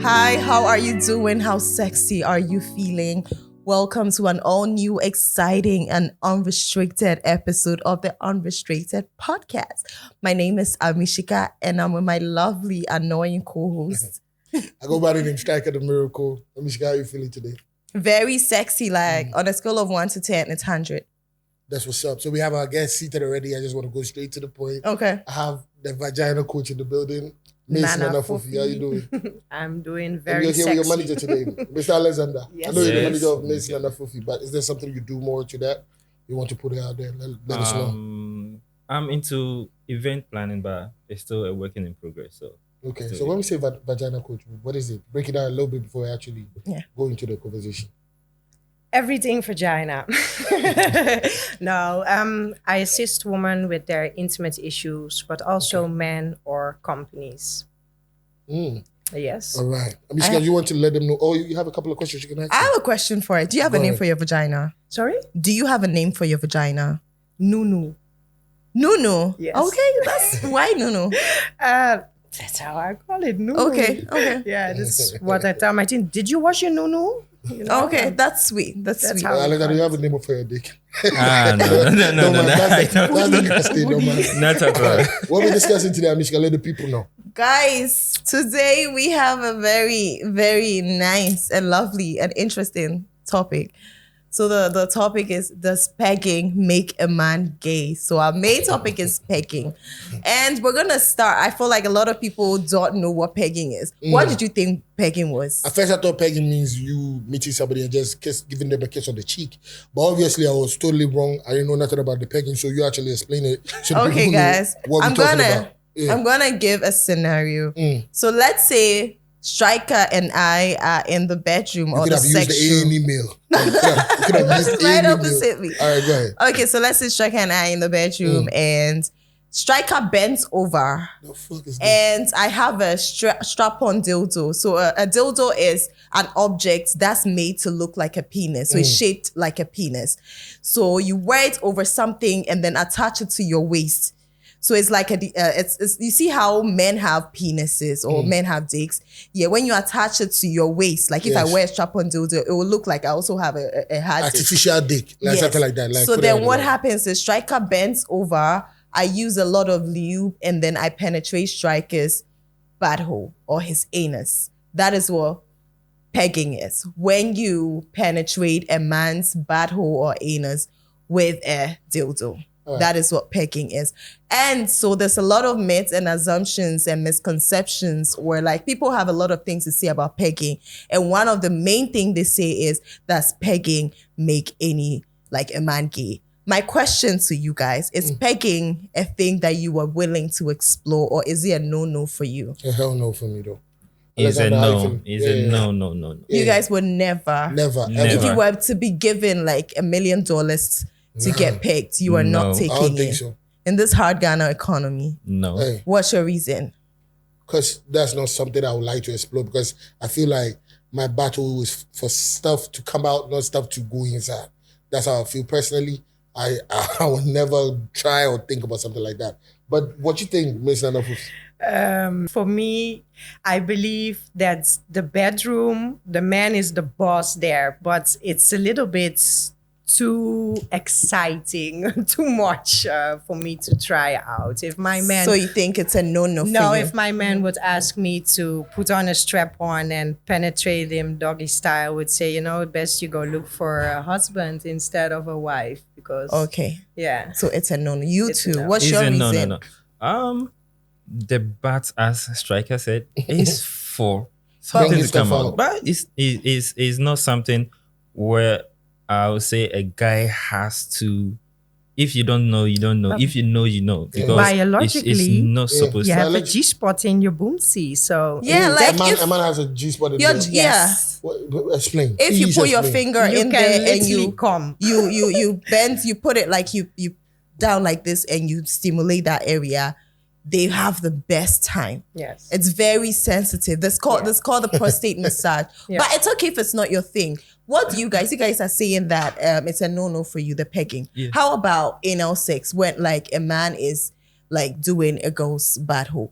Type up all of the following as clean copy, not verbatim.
Hi, how are you doing? How sexy are you feeling? Welcome to an all new, exciting, and unrestricted episode of the Unrestricted podcast. My name is Amishika, and I'm with my lovely, annoying co-host. I go by the name Striker the Miracle. Amishika, how are you feeling today? Very sexy, like on a scale of 1 to 10, it's 100. That's what's up. So we have our guest seated already. I just want to go straight to the point. Okay. I have the vagina coach in the building. Miss Nana Fofi, how you doing? I'm doing You're here sexy. with your manager today, Mr. Alexander. Yes. I know you're the Yes. manager of Miss Nana Fofi, but is there something you do more to that? You want to put it out there? Let us know. I'm into event planning, but it's still a work in progress. So Okay, so when we say vagina coach, what is it? Break it down a little bit before we actually go into the conversation. Everything vagina. No, I assist women with their intimate issues, but also men or companies. Yes. All right. Amishika, you want to let them know? Oh, you have a couple of questions you can ask I them? have a question for it. Do you have a Go name ahead. for your vagina? Sorry? Do you have a name for your vagina? Nunu. Nunu? Yes. Okay, that's why Nunu? That's how I call it. Nunu. Okay. Yeah, that's what I tell my team. Did you wash your nunu? You know? Okay, that's sweet. That's sweet. how- Alexander, you have a name for your dick. no. Don't mind, that's disgusting. Don't mind. Not at all. What we're discussing today, Amishka, let the people know. Guys, today we have a very, very nice and lovely and interesting topic. So the topic is, does pegging make a man gay? So our main topic is pegging. And we're going to start. I feel like a lot of people don't know what pegging is. What did you think pegging was? At first, I thought pegging means you meeting somebody and just giving them a kiss on the cheek. But obviously, I was totally wrong. I didn't know nothing about the pegging, so you actually explain it. So the Okay, people know guys. what we're talking about. Yeah. I'm gonna give a scenario. So let's say Striker and I are in the bedroom You or could the have used sex the room. A&E meal. You could have used Right A&E opposite meal. me. All right, go ahead. Okay, so let's say Striker and I in the bedroom and Striker bends over The fuck is this? and I have a strap-on dildo. So a dildo is an object that's made to look like a penis. So it's shaped like a penis. So you wear it over something and then attach it to your waist. So it's like it's you see how men have penises or men have dicks. Yeah, when you attach it to your waist, like if I Yes. wear a strap-on dildo, it will look like I also have a hard dick. Artificial dick, like Yes. something like that. Like, So put then it what on. happens is Striker bends over, I use a lot of lube, and then I penetrate Striker's butthole or his anus. That is what pegging is. When you penetrate a man's butthole or anus with a dildo. That is what pegging is. And so there's a lot of myths and assumptions and misconceptions where like people have a lot of things to say about pegging. And one of the main things they say is, does pegging make any like a man gay? My question to you guys, is pegging a thing that you are willing to explore, or is it a no-no for you? Hell no for me though. It's a Alexander, how you no. feeling? It's Yeah, a yeah. no. You guys would never. Never. Never. If you Ever. were to be given like $1 million to get pegged, you are not No. taking I don't think it. so. In this hard Ghana economy, No. Hey. what's your reason? Because that's not something I would like to explore, because I feel like my battle is for stuff to come out, not stuff to go inside. That's how I feel personally. I would never try or think about something like that. But what you think, Miss Nana? For me, I believe that the bedroom, the man is the boss there, but it's a little bit too exciting, too much for me to try out. If my man... So you think it's a no-no for No, you? if my man would ask me to put on a strap on and penetrate him doggy style, would say, you know, best you go look for a husband instead of a wife, because Okay, yeah. so it's a no-no. You It's a too. no. What's It's your a reason? no. The bat, as Striker said, is for Bringing something to come stuff out. out. But it's not something where I would say a guy has to. If you don't know, you don't know. If you know, you know. Because it's Biologically, not supposed You to. have a Biology- G-spot in your boomsie, so... Yeah, like if a man has a G-spot in you're, there. Yes. Explain. if you Please put your explain. finger You in can there and literally you come. you bend, you put it like you down like this and you stimulate that area, they have the best time. Yes. It's very sensitive. That's called the prostate massage. Yeah. But it's okay if it's not your thing. What do you guys are saying that it's a no-no for you, the pegging. Yeah. How about anal sex when like a man is like doing a girl's butthole?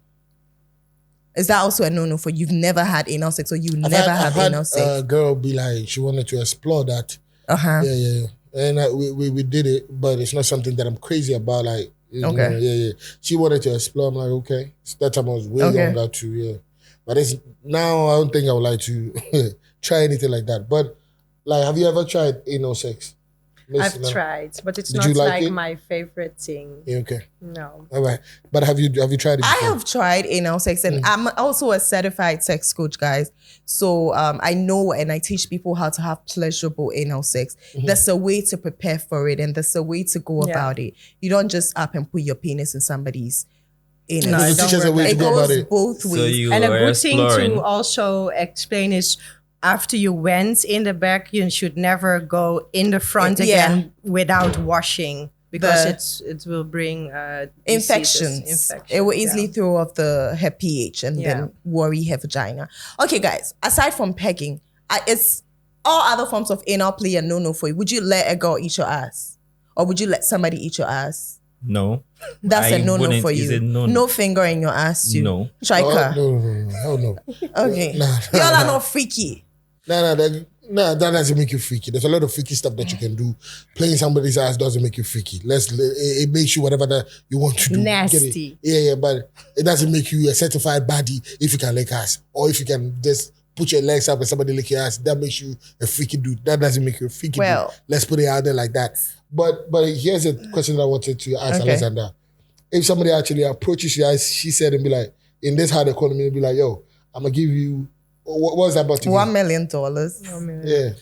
Is that also a no-no for you've never had anal sex or you I've never had have anal sex? a girl be like, she wanted to explore that. Uh-huh. Yeah. And we did it, but it's not something that I'm crazy about. Like, Okay. Yeah. She wanted to explore. I'm like, okay. So that time I was way younger too, yeah. But now I don't think I would like to try anything like that. But like, have you ever tried anal sex? I've tried, but it's Did not you like like it? my favorite thing. Yeah, okay. No. All right. But have you tried it before? I have tried anal sex, and I'm also a certified sex coach, guys. So I know and I teach people how to have pleasurable anal sex. There's a way to prepare for it, and there's a way to go about it. You don't just up and put your penis in somebody's anus. No, There's a teacher's a way to It go about goes it. both ways. So you And a were good thing exploring. to also explain is after you went in the back, you should never go in the front again without washing because it will bring infections. diseases. It will easily throw off her pH and then worry her vagina. Okay, guys, aside from pegging, it's all other forms of anal play a no-no for you. Would you let a girl eat your ass? Or would you let somebody eat your ass? No. That's a no-no wouldn't. for Is you. it no? No finger in your ass too. No. Striker. No. Hell no. Okay. Nah. Y'all are not freaky. That doesn't make you freaky. There's a lot of freaky stuff that you can do. Playing somebody's ass doesn't make you freaky. It makes you whatever that you want to do. Nasty. Yeah, but it doesn't make you a certified body if you can lick ass. Or if you can just put your legs up and somebody lick your ass, that makes you a freaky dude. That doesn't make you a freaky dude. Let's put it out there like that. But here's a question that I wanted to ask Alexander. If somebody actually approaches you, as she said, and be like, in this hard economy, be like, yo, I'm going to give you, what was that about to $1 million. Yeah.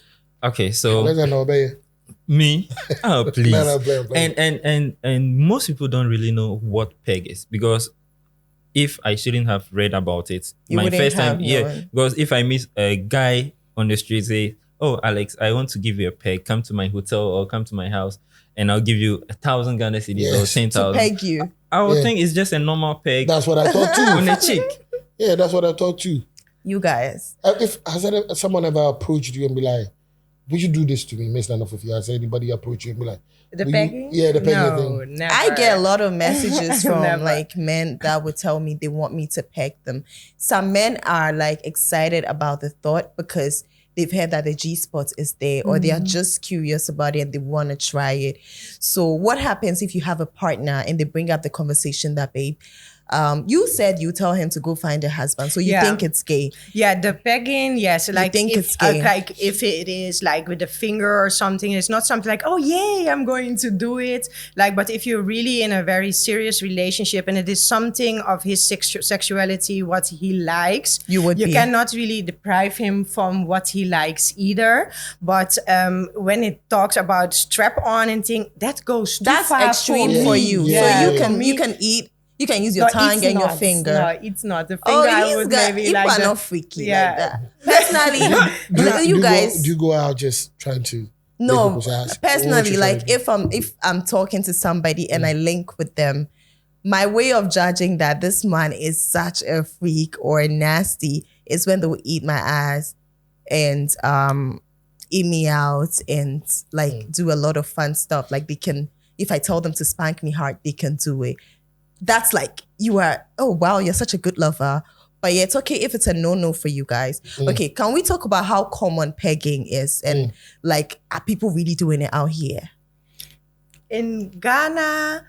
Okay, so Alexander, me? Oh, please. No, play. And most people don't really know what peg is because if I shouldn't have read about it, my first time, because if I meet a guy on the street, say, oh, Alex, I want to give you a peg, come to my hotel or come to my house and I'll give you 1,000 Ghana cedis or 10,000. To peg you. I would think it's just a normal peg. That's what I thought too. On a cheek. Yeah, that's what I thought too. You guys. Has someone ever approached you and be like, would you do this to me, Miss Nanofofi? Has anybody approached you and be like, the pegging? The pegging thing. Never. I get a lot of messages from Never. like men that would tell me they want me to peg them. Some men are like excited about the thought because they've heard that the G-spot is there or they are just curious about it and they want to try it. So what happens if you have a partner and they bring up the conversation that, babe, you said you tell him to go find a husband, so you think it's gay. Yeah, the pegging, yes. Like think if, it's gay. like if it is like with the finger or something, it's not something like, oh yay, I'm going to do it. Like, but if you're really in a very serious relationship and it is something of his sexuality, what he likes, you cannot really deprive him from what he likes either. But when it talks about strap on and thing, that goes too far. That's extreme for you. Yeah. So you can eat. You can use your tongue and your finger. No, it's not. The finger I would maybe like not freaky like that. Personally, you guys. Do you go out just trying to? No, personally, like if I'm talking to somebody and I link with them, my way of judging that this man is such a freak or nasty is when they will eat my ass and eat me out and like do a lot of fun stuff. Like they can, if I tell them to spank me hard, they can do it. That's like, you are, oh wow, you're such a good lover. But yeah, it's okay if it's a no-no for you guys. Okay, can we talk about how common pegging is? And like, are people really doing it out here? In Ghana,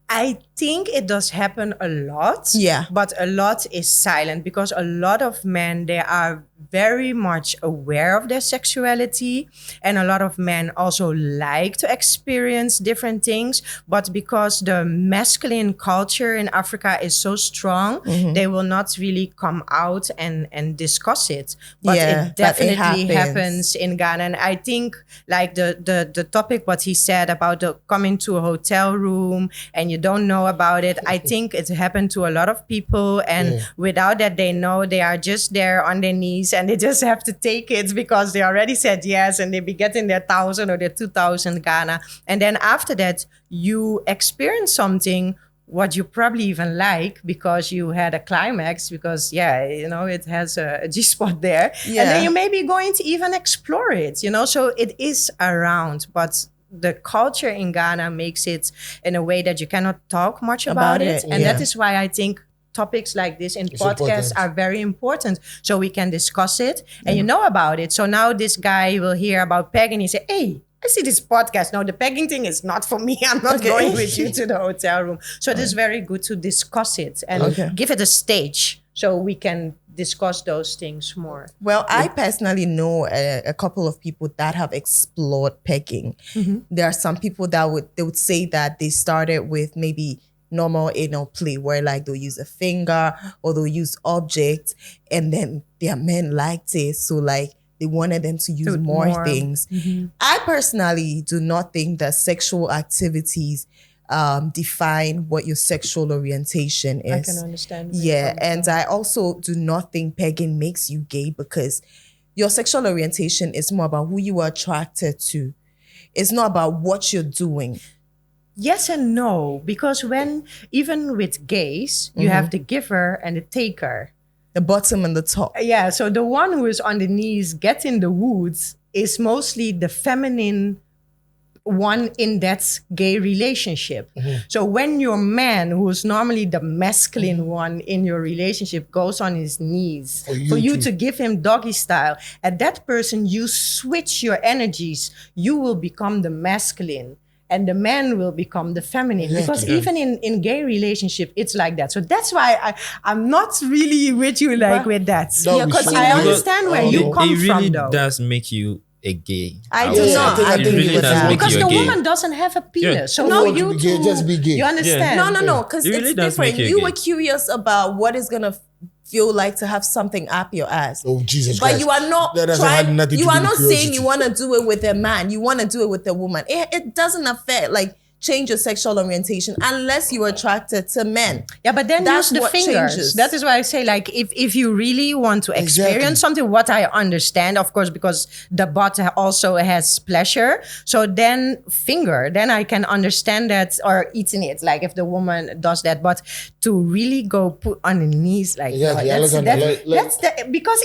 I think it does happen a lot. Yeah. But a lot is silent because a lot of men, they are very much aware of their sexuality. And a lot of men also like to experience different things. But because the masculine culture in Africa is so strong, they will not really come out and discuss it. But it definitely happens in Ghana. And I think like the topic, what he said about the coming to a hotel room and you don't know about it, I think it's happened to a lot of people. And without that, they know they are just there on their knees and they just have to take it because they already said yes and they be getting their 1,000 or their 2,000 Ghana. And then after that, you experience something what you probably even like because you had a climax because, it has a G-spot there. Yeah. And then you may be going to even explore it, so it is around, but the culture in Ghana makes it in a way that you cannot talk much about it. And that is why I think topics like this in It's podcasts important. are very important, so we can discuss it and you know about it. So now this guy will hear about pegging. He say, "Hey, I see this podcast. No, the pegging thing is not for me. I'm not going with you to the hotel room." So it is very good to discuss it and give it a stage so we can discuss those things more. Well, I personally know a couple of people that have explored pegging. There are some people that would say that they started with maybe normal anal play, where like they'll use a finger or they'll use objects, and then their men liked it, so like they wanted them to use more things. I personally do not think that sexual activities define what your sexual orientation is. I can understand. Yeah, and I also do not think pegging makes you gay, because your sexual orientation is more about who you are attracted to. It's not about what you're doing. Yes and no, because even with gays, you have the giver and the taker. The bottom and the top. Yeah, so the one who is on the knees getting the woods is mostly the feminine one in that gay relationship. So when your man, who is normally the masculine one in your relationship, goes on his knees for you to give him doggy style, at that person you switch your energies. You will become the masculine and the man will become the feminine. Because even in gay relationship, it's like that. So that's why I'm not really with you with that. No, Because I understand where you come it really from, though. does make you a gay. I do not. I think it really you does would make Because you the a gay. woman doesn't have a penis. Yeah. So No, for you to be gay, to just be gay. You understand? No, because It really it's does make different. you You gay. were curious about what it's gonna feel like to have something up your ass. Oh, Jesus But Christ. you are not That doesn't have trying. nothing to You do are with not saying curiosity. you want to do it with a man. You want to do it with a woman. It doesn't affect change your sexual orientation unless you are attracted to men. Yeah, but then That's use the what fingers. changes. That is why I say, if you really want to experience something, what I understand, of course, because the butt also has pleasure. So then then I can understand that, or eating it, like if the woman does that. But to really go put on the knees, because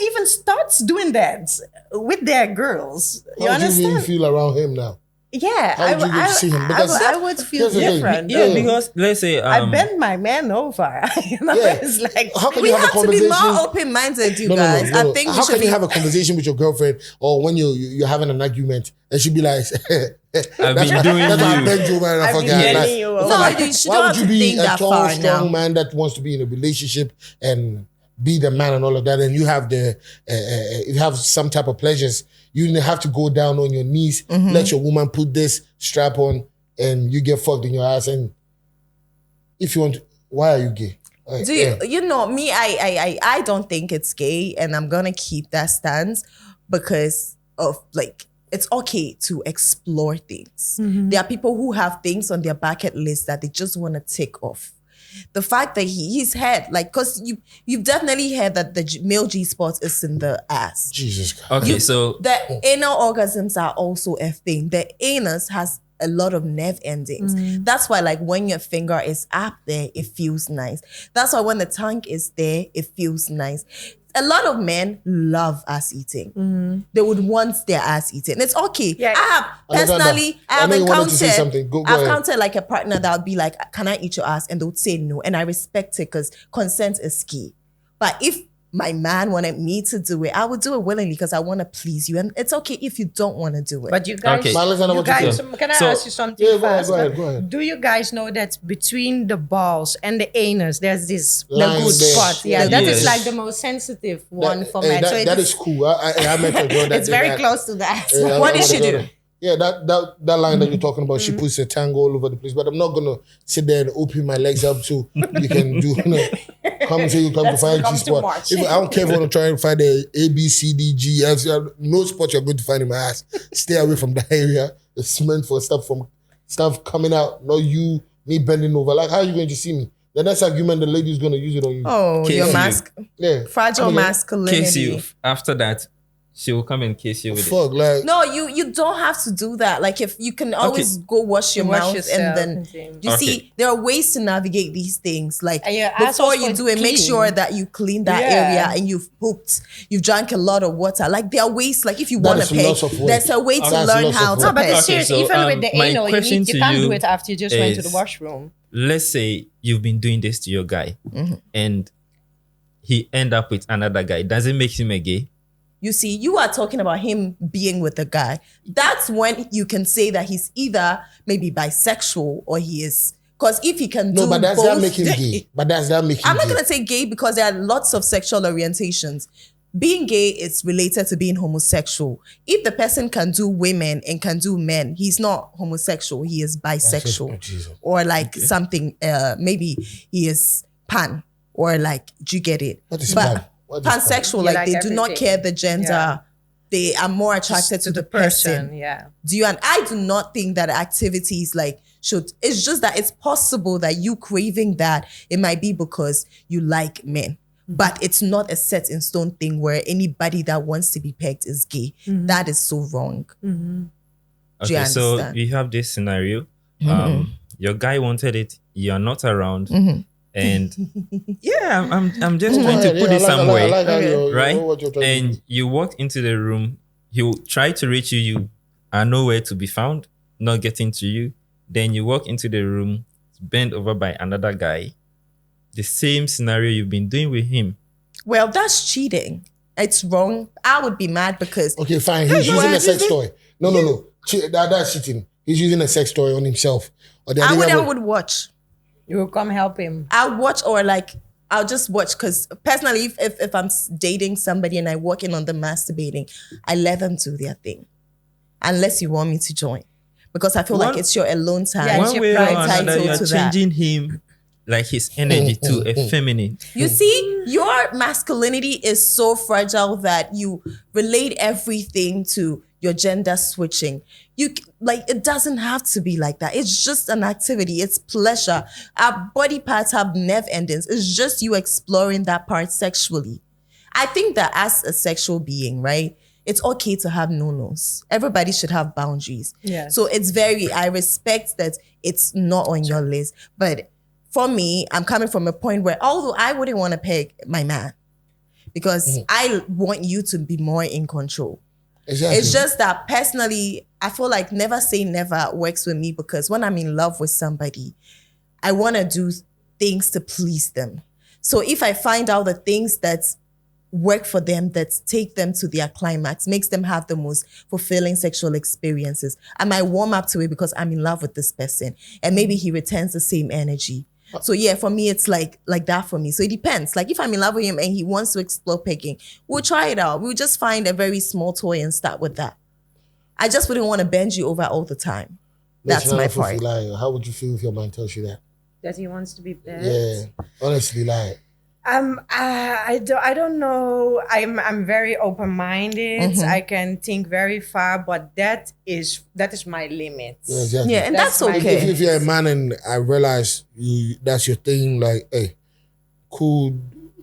even studs doing that with their girls. You How do you understand? really feel around him now? Yeah, How would you see him? Because I would feel here's the thing. different. Yeah, because let's say I bend my man over. It's like How can We you have a have to be conversation? more open-minded, you No. guys. I think we How should can be. you have a conversation with your girlfriend, or when you're having an argument, and she'd be like, I've been doing that's why I you. bend you over and I I've been forget. bending Like, you it's over. No, like, you should why not would you have to be think a that tall, far strong now. man that wants to be in a relationship and be the man and all of that, and you have you have some type of pleasures, you have to go down on your knees, let your woman put this strap on, and you get fucked in your ass. And if you want, why are you gay? Do you, you know me? I don't think it's gay, and I'm gonna keep that stance because of it's okay to explore things. There are people who have things on their bucket list that they just want to tick off. The fact that he's had because you've definitely heard that the male G spot is in the ass. Jesus Christ. Okay, so The anal orgasms are also a thing. The anus has a lot of nerve endings. That's why when your finger is up there, it feels nice. That's why when the tongue is there, it feels nice. A lot of men love ass eating. They would want their ass eaten. It's okay. Yeah. I have know you wanted to say something. Go I've ahead. encountered a partner that would be like, "Can I eat your ass?" And they would say no. And I respect it because consent is key. But if my man wanted me to do it, I would do it willingly because I want to please you. And it's okay if you don't want to do it. But you guys, Okay. Alexander, what you think? can I So- ask you something Yeah, fast? go ahead. Do you guys know that between the balls and the anus, there's this Line good there. spot? Yeah, Yeah. that Yes. is like the most sensitive one for men. That, So that is cool. I met a girl that it's did very that. close to that. Yeah, What I did she met a do? girl. Yeah, that line that you're talking about, she puts a tango all over the place. But I'm not gonna sit there and open my legs up so you can do. Come and say you come to That's find become G too spot. much. I don't care if you want to try and find a B, C, D, G, F. No spot you're going to find in my ass. Stay away from that area. It's meant for stuff coming out. Not you, me bending over. Like, how are you going to see me? The next argument, the lady's going to use it on you. Oh, Casey, your mask, Yeah. fragile Okay. masculinity. Casey, after that, she will come and kiss you with it. Fuck, like No, you don't have to do that. Like if you can always go wash your Wash mouth yourself and then and you see there are ways to navigate these things. Like And your before asshole's you do it, clean. make sure that you clean that area and you've drank a lot of water. Like there are ways. Like if you want is to peg, lots of work. there's a way to That's learn lots how of to work. No, but peg. it's serious. so, Even with the my anal, you question to can't you do it after you just went to the is- washroom. Let's say you've been doing this to your guy and he end up with another guy. Does it make him a gay? You see, you are talking about him being with a guy. That's when you can say that he's either maybe bisexual or he is. Because if he can do no, but does both, that make him gay? But does that make him I'm not gay? going to say gay because there are lots of sexual orientations. Being gay is related to being homosexual. If the person can do women and can do men, he's not homosexual. He is bisexual. Oh, Jesus. Or like something, maybe he is pan. Or like, do you get it? What is pan? What is Pansexual, Yeah, like like they do not everything. care the gender. Yeah. They are more attracted to the person. Yeah. And I do not think that activities like should, it's just that it's possible that you craving that, it might be because you like men. But it's not a set in stone thing where anybody that wants to be pegged is gay. That is so wrong. Do you Okay, so understand? we have this scenario. Your guy wanted it, you're not around. And yeah, I'm just trying to put it somewhere. I like how right? what you're trying to And do. you walk into the room, he'll try to reach you, you are nowhere to be found, not getting to you. Then you walk into the room, bent over by another guy. The same scenario you've been doing with him. Well, that's cheating. It's wrong. I would be mad because Okay, fine. He's using a sex toy. No. That's cheating. He's using a sex toy on himself. Or the I other would watch. You will come help him. I'll watch or like I'll just watch because personally, if I'm dating somebody and I walk in on them masturbating, I let them do their thing, unless you want me to join, because I feel like it's your alone time. Yeah, One way or another, entitled you're to that. changing him, like his energy to a feminine. You see, your masculinity is so fragile that you relate everything to your gender switching. It doesn't have to be like that. It's just an activity. It's pleasure. Our body parts have nerve endings. It's just you exploring that part sexually. I think that as a sexual being, right, it's okay to have no-nos. Everybody should have boundaries. Yes. So I respect that it's not on your list. But for me, I'm coming from a point where although I wouldn't want to peg my man because I want you to be more in control. Exactly. It's just that personally, I feel like never say never works with me because when I'm in love with somebody, I want to do things to please them. So if I find out the things that work for them, that take them to their climax, makes them have the most fulfilling sexual experiences, I might warm up to it because I'm in love with this person. And maybe he returns the same energy. So yeah, for me, it's like that for me. So it depends. Like if I'm in love with him and he wants to explore pegging, we'll try it out. We'll just find a very small toy and start with that. I just wouldn't want to bend you over all the time. That's my part. How would you feel if your man tells you that? That he wants to be bad. Yeah, honestly, like. I don't know. I'm very open-minded. I can think very far, but that is my limit. Yeah, exactly. Yeah, and that's my okay. If you're a man and I realize that's your thing, like, hey, cool,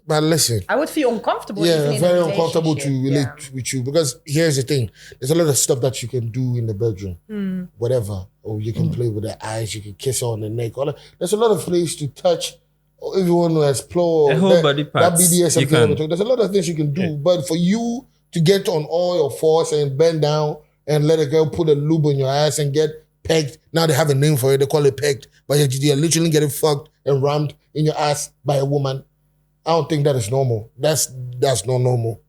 but listen. I would feel uncomfortable. even Yeah, in a very uncomfortable to relationship. relate with you because here's the thing: there's a lot of stuff that you can do in the bedroom, whatever. Or you can play with the eyes, you can kiss her on the neck. There's a lot of places to touch. Or if you want to explore The whole body parts, that BDSM you thing, can. there's a lot of things you can do. But for you to get on all your fours and bend down and let a girl put a lube on your ass and get pegged, now they have a name for it. They call it pegged, but you're literally getting fucked and rammed in your ass by a woman. I don't think that is normal. That's not normal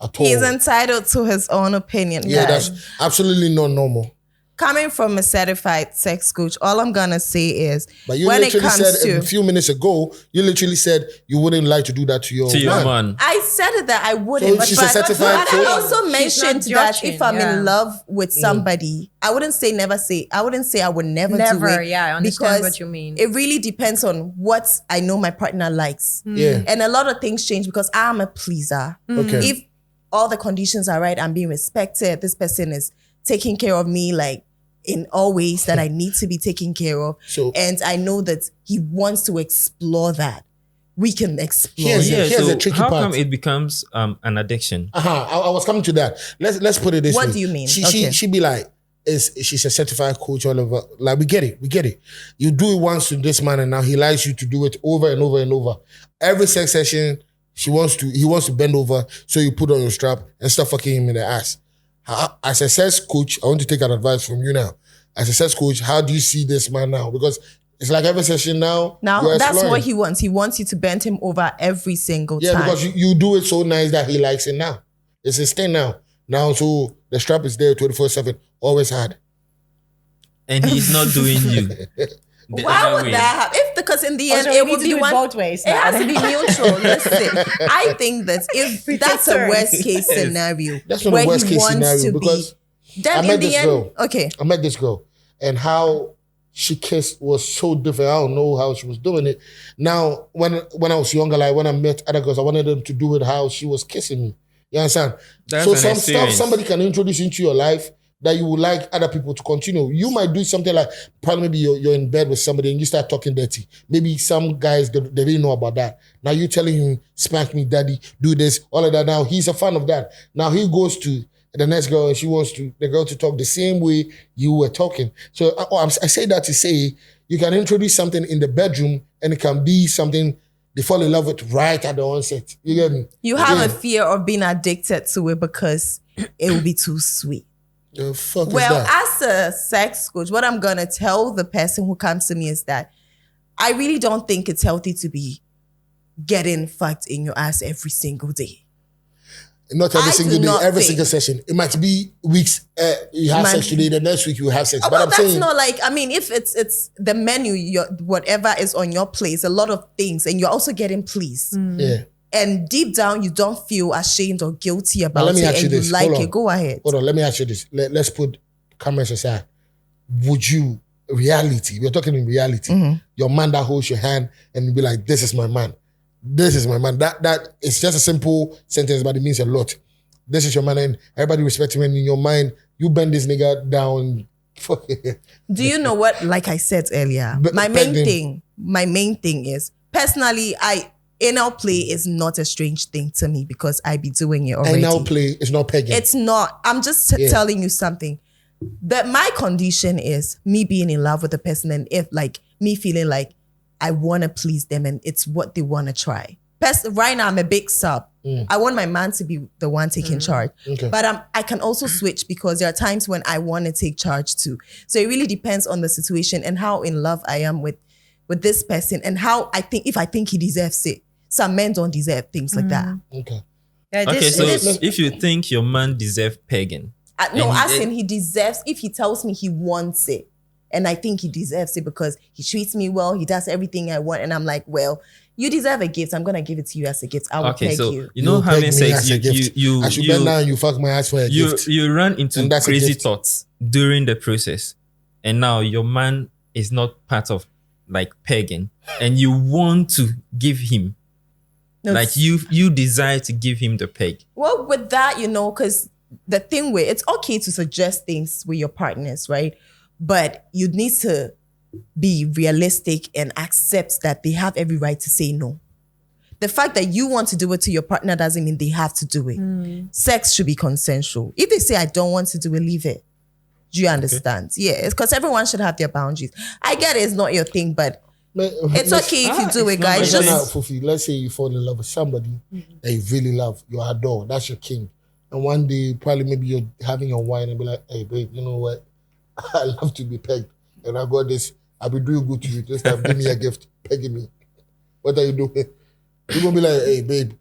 at all. He's entitled to his own opinion. Yeah, guys. that's absolutely not normal. Coming from a certified sex coach, all I'm gonna say is But you when it literally comes said to a few minutes ago, you literally said you wouldn't like to do that to your man. I said it that I wouldn't, So she's a but certified I coach? also She's mentioned not that judging, if I'm yeah. in love with somebody, I wouldn't say never say. I wouldn't say I would never do Never, it. yeah, I understand because what you mean. It really depends on what I know my partner likes. Yeah. And a lot of things change because I'm a pleaser. Okay. If all the conditions are right, I'm being respected, this person is taking care of me like in all ways that I need to be taken care of. So- And I know that he wants to explore that. we can explore. Here's so the tricky how part. come it becomes an addiction? I was coming to that. Let's put it this way. What do you mean? She be like, she's a certified coach, all over. Like, we get it. You do it once to this man, and now he likes you to do it over and over and over. Every sex session, he wants to bend over, so you put on your strap and start fucking him in the ass. As a sex coach, I want to take an advice from you now. As a sex coach, how do you see this man now? Because it's like every session now. Now that's what he wants. He wants you to bend him over every single time. Yeah, because you do it so nice that he likes it now. It's his thing now. Now, so the strap is there 24/7, always hard. And he's not doing you. Why would that happen? Because in the end, Also, it would be one. both ways. It has to be mutual. Listen, I think that if that's a worst case scenario, that's not a worst case scenario because then in the end, okay, I met this girl and how she kissed was so different. I don't know how she was doing it. Now, when I was younger, like when I met other girls, I wanted them to do it how she was kissing me. You understand? That's so an some experience. stuff somebody can introduce into your life that you would like other people to continue. You might do something like, probably maybe you're in bed with somebody and you start talking dirty. Maybe some guys, they didn't know about that. Now you're telling him, spank me, daddy, do this, all of that. Now he's a fan of that. Now he goes to the next girl and she wants the girl to talk the same way you were talking. So I say that to say, you can introduce something in the bedroom and it can be something they fall in love with right at the onset. You get me? You have a fear of being addicted to it because it will be too sweet. The fuck Well, is that? as a sex coach, what I'm going to tell the person who comes to me is that I really don't think it's healthy to be getting fucked in your ass every single day. Not every single day, every single session. It might be weeks, you have sex today, the next week you have sex. Oh, but well, I'm that's saying, not like, I mean, if it's the menu, whatever is on your plate, a lot of things, and you're also getting pleased. yeah. And deep down, you don't feel ashamed or guilty about let me it, ask you and you this. like Hold it. on. Go ahead. Hold on, let me ask you this. Let's put comments aside. Would you, reality, we're talking in reality, your man that holds your hand and be like, this is my man. This is my man. That it's just a simple sentence, but it means a lot. This is your man, and everybody respects him, and in your mind, you bend this nigga down. Do you know what, like I said earlier, my main thing is, personally, anal play is not a strange thing to me because I be doing it already. Anal play is not pegging. It's not. I'm just telling you something. That my condition is me being in love with the person, and if like me feeling like I want to please them and it's what they want to try. Right now, I'm a big sub. I want my man to be the one taking charge. Okay. But I can also switch because there are times when I want to take charge too. So it really depends on the situation and how in love I am with this person and how if I think he deserves it. Some men don't deserve things like that. Okay. So if you think your man deserves pegging. He deserves, if he tells me he wants it, and I think he deserves it because he treats me well, he does everything I want, and I'm like, well, you deserve a gift. I'm gonna give it to you as a gift. I will peg you. You know, having sex, you I should bend down and you fuck my ass for a gift. You run into crazy thoughts during the process, and now your man is not part of like pegging, and you want to give him, like you desire to give him the peg. Well, with that, because the thing where it's okay to suggest things with your partners, right? But you need to be realistic and accept that they have every right to say no. The fact that you want to do it to your partner doesn't mean they have to do it. Sex should be consensual. If they say, I don't want to do it, leave it. Do you understand? Okay. Yeah, because everyone should have their boundaries. I get it, it's not your thing, but it's okay if you do it, guys. Let's say you fall in love with somebody that you really love, you adore, that's your king. And one day, probably maybe you're having your wine and be like, hey, babe, you know what? I love to be pegged. And I got this, I'll be doing good to you. This time, give me a gift, pegging me. What are you doing? You're going to be like, hey, babe,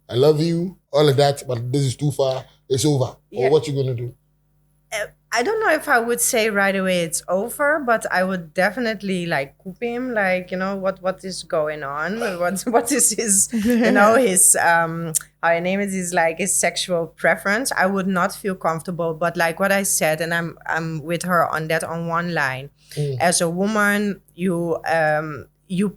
I love you, all of that, but this is too far. It's over. Yeah. Or what you going to do? I don't know if I would say right away it's over, but I would definitely like coop him, like, what is going on? What is his, his, how I name it, is like his sexual preference. I would not feel comfortable, but like what I said, and I'm with her on that on one line. As a woman, you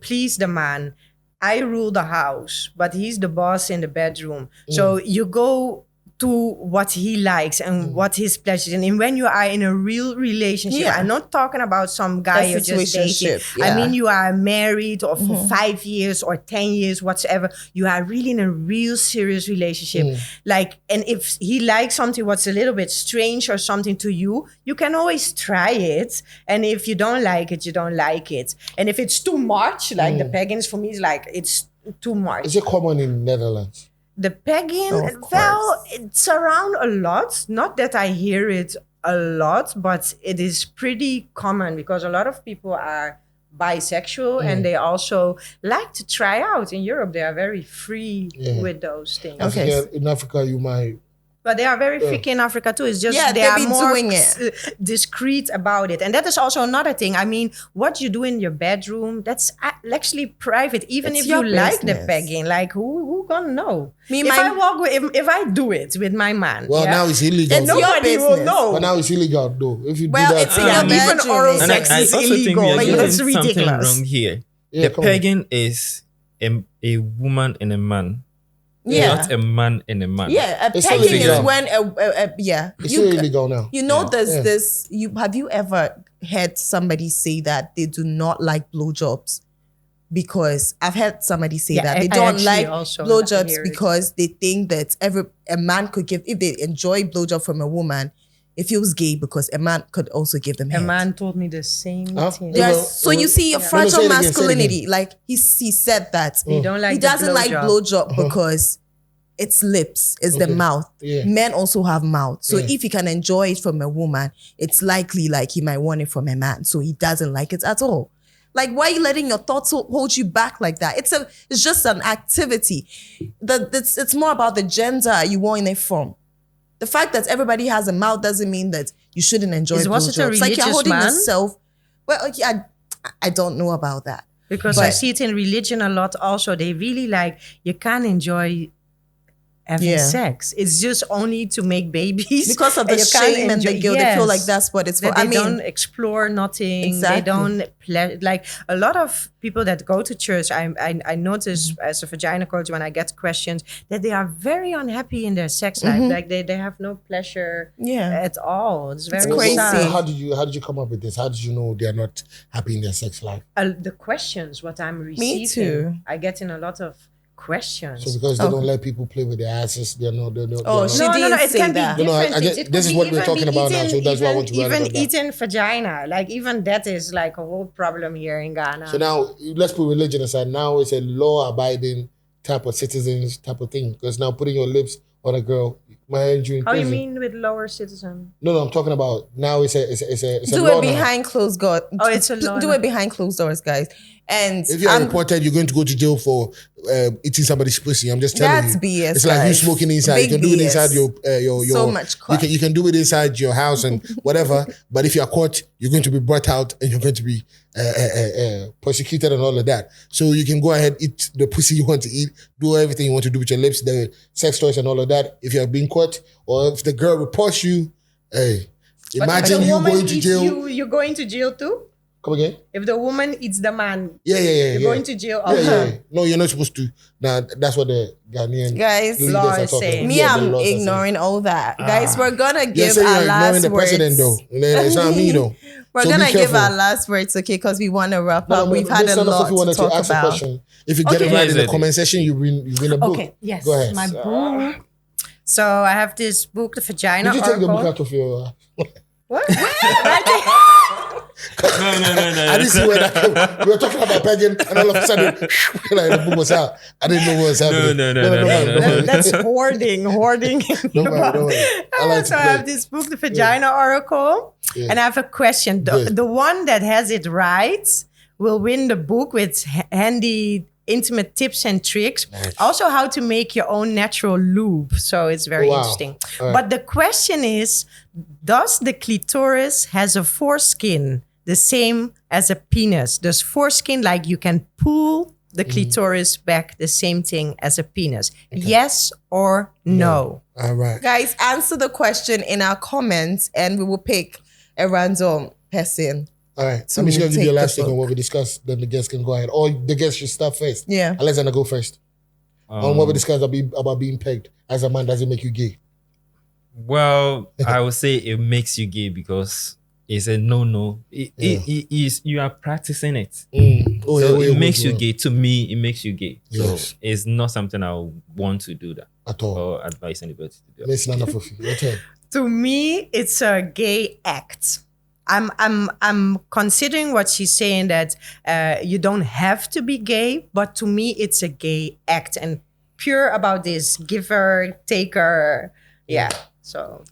please the man. I rule the house, but he's the boss in the bedroom. So you go to what he likes and what his pleasures. And when you are in a real relationship, I'm not talking about some guy you're just dating. I mean, you are married or for 5 years or 10 years, whatsoever. You are really in a real serious relationship. Like, and if he likes something what's a little bit strange or something to you, you can always try it. And if you don't like it, you don't like it. And if it's too much, like the peggings for me is like, it's too much. Is it common in Netherlands? The pegging, well, it's around a lot. Not that I hear it a lot, but it is pretty common because a lot of people are bisexual and they also like to try out. In Europe, they are very free with those things. In Africa, you might... But they are very freaky in Africa too. It's just they are more discreet about it. And that is also another thing. I mean, what you do in your bedroom, that's actually private. Even if you like the pegging, like who gonna know? If I do it with my man. Well, now it's illegal. And nobody will know. But now it's illegal though. If you do that. It's in your bedroom. Even oral sex is illegal. Like, that's ridiculous. Something wrong here. The pegging is a woman and a man. Not a man and a man. Yeah, pegging is when it's still illegal now. You know, there's this. Have you ever heard somebody say that they do not like blowjobs? Because I've heard somebody say that they don't like blowjobs because they think that a man could give, if they enjoy blowjob from a woman, it feels gay because a man could also give them head. A man told me the same thing. So you see your fragile masculinity. Like he said that he doesn't like blowjob because it's lips, it's the mouth. Men also have mouth. So if he can enjoy it from a woman, it's likely like he might want it from a man. So he doesn't like it at all. Like, why are you letting your thoughts hold you back like that? It's just an activity. It's more about the gender you want it from. The fact that everybody has a mouth doesn't mean that you shouldn't enjoy blowjobs. Was it a religious like you're holding man? yourself. Well, I don't know about that. Because I see it in religion a lot also. They really like, you can't enjoy having sex. It's just only to make babies. Because of the shame and the guilt. They feel like that's what it's for. They don't explore nothing. Exactly. They don't like a lot of people that go to church. I notice as a vagina coach when I get questions that they are very unhappy in their sex life. Like they have no pleasure at all. It's very crazy. sad. How did you come up with this? How did you know they are not happy in their sex life? The questions what I'm receiving. Me too. I get in a lot of questions. So because they don't let people play with their asses, they're not. She didn't it say can that. be different. This is what we're talking about now, so that's why I want to even eating vagina, like even that is like a whole problem here in Ghana. So now let's put religion aside. Now it's a law-abiding type of citizens type of thing. Because now putting your lips on a girl might end you in prison. How you mean with lower citizen? No, I'm talking about now. It's a do law it behind closed doors. Oh, it's a law. Do it behind closed doors, guys. And if you are reported, you're going to go to jail for eating somebody's pussy. I'm just telling you. That's BS. It's like you smoking inside. Big you can do it BS. inside your so much crap. you can do it inside your house and whatever. But if you're caught, you're going to be brought out and you're going to be prosecuted and all of that. So you can go ahead, eat the pussy you want to eat, do everything you want to do with your lips, the sex toys and all of that. If you're being caught or if the girl reports you, imagine you going to jail. You're going to jail too? Come again? If the woman eats the man, you're going to jail. No, you're not supposed to. Now that's what the Ghanaian guys law is saying. Me, I'm ignoring all that. Guys, we're gonna give our you're last ignoring the words. president though. It's not me though. We're gonna give our last words, okay? Because we want to wrap up. We've had a lot to talk ask about. A question. If you get it right in the comment section, you win a book. Okay, yes. Go ahead. My book. So I have this book, The Vagina Did you take the book out of your... What? No. I didn't see where that came. We were talking about pegging, and all of a sudden, like the book was out. I didn't know what was happening. No. That's hoarding. Don't worry. So I have this book, The Vagina Oracle, and I have a question. The one that has it right will win the book with handy intimate tips and tricks. Nice. Also how to make your own natural lube. So it's very interesting. Right. But the question is, does the clitoris has a foreskin the same as a penis? Does foreskin, like you can pull the clitoris back, the same thing as a penis? Okay. Yes or no? All right. Guys, answer the question in our comments and we will pick a random person. All right. So I'm just going to give you a last thing on what we discussed. Then the guests can go ahead. Or the guests should start first. Yeah. Alexander, go first. On what we discussed about being pegged. As a man, does it make you gay? Well, I would say it makes you gay because it's a no. It is, you are practicing it. So it makes you gay. To me, it makes you gay. Yes. So it's not something I would want to do that at all, or advise anybody to do that. Miss Nana Fofi, to me, it's a gay act. I'm considering what she's saying, that you don't have to be gay, but to me, it's a gay act and pure about this giver, taker. Yeah. So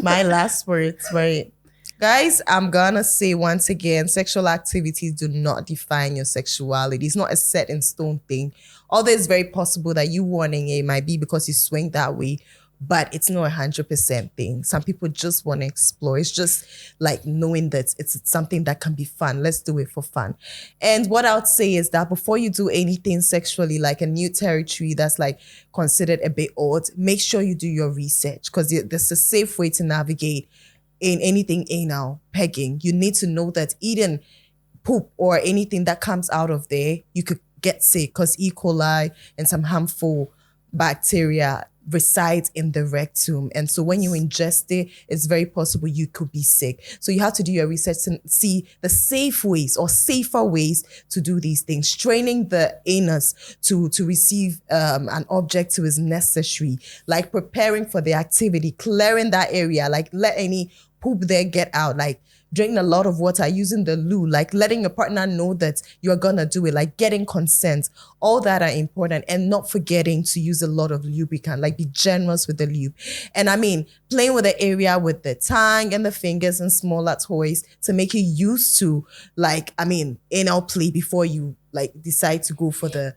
my last words, right? Guys, I'm gonna say once again, sexual activities do not define your sexuality. It's not a set in stone thing. Although it's very possible that you wanting it might be because you swing that way, but it's not 100% thing. Some people just want to explore. It's just like knowing that it's something that can be fun. Let's do it for fun. And what I would say is that before you do anything sexually, like a new territory that's like considered a bit odd, make sure you do your research, because there's a safe way to navigate in anything anal, pegging. You need to know that eating poop or anything that comes out of there, you could get sick, because E. coli and some harmful bacteria resides in the rectum. And so when you ingest it, it's very possible you could be sick. So you have to do your research and see the safe ways or safer ways to do these things. Training the anus to receive an object is necessary, like preparing for the activity, clearing that area, like let any poop there get out, like drinking a lot of water, using the loo, like letting your partner know that you're gonna do it, like getting consent. All that are important, and not forgetting to use a lot of lubricant, like be generous with the lube. And I mean, playing with the area with the tongue and the fingers and smaller toys to make you used to, like, I mean, anal play before you like decide to go for the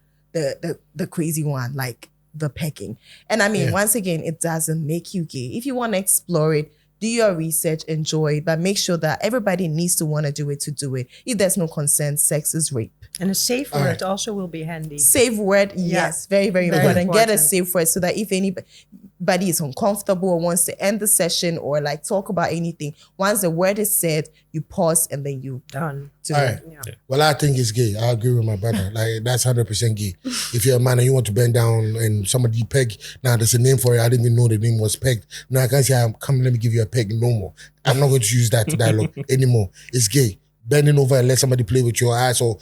crazy one, like the pecking. And I mean, once again, it doesn't make you gay. If you want to explore it, do your research, enjoy it, but make sure that everybody needs to want to do it to do it. If there's no consent, sex is rape. And a safe word also will be handy. Safe word, yes, very, very important. Get a safe word so that if anybody is uncomfortable or wants to end the session or like talk about anything, once the word is said, you pause and then you done. All right. Yeah. Well, I think it's gay. I agree with my brother. Like, that's 100% gay. If you're a man and you want to bend down and somebody peg, now there's a name for it. I didn't even know the name was pegged. Now I can't say, come, let me give you a peg. No more. I'm not going to use that dialogue anymore. It's gay. Bending over and let somebody play with your ass or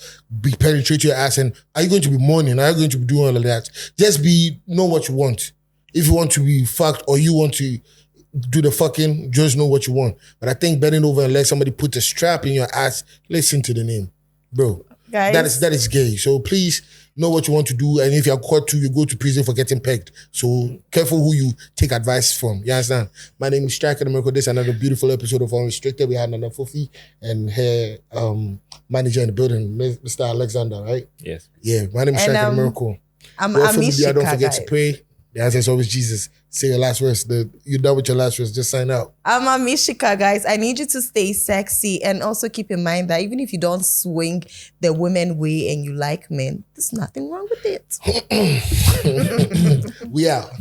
penetrate your ass. And are you going to be moaning? Are you going to be doing all of that? Just know what you want. If you want to be fucked or you want to do the fucking, just know what you want. But I think bending over and let somebody put a strap in your ass, listen to the name. Bro, guys, that is gay. So please know what you want to do. And if you're caught to, you go to prison for getting pegged. So careful who you take advice from. You understand? My name is Striker the Miracle. This is another beautiful episode of Unrestricted. We had Nana Fofi and her manager in the building, Mr. Alexander, right? Yes. Yeah, my name is Striker the Miracle. I'm Mishika, don't forget to pray. The answer is always Jesus. Say your last words. You're done with your last words. Just sign out. I'm Mishika, guys. I need you to stay sexy and also keep in mind that even if you don't swing the women way and you like men, there's nothing wrong with it. We out.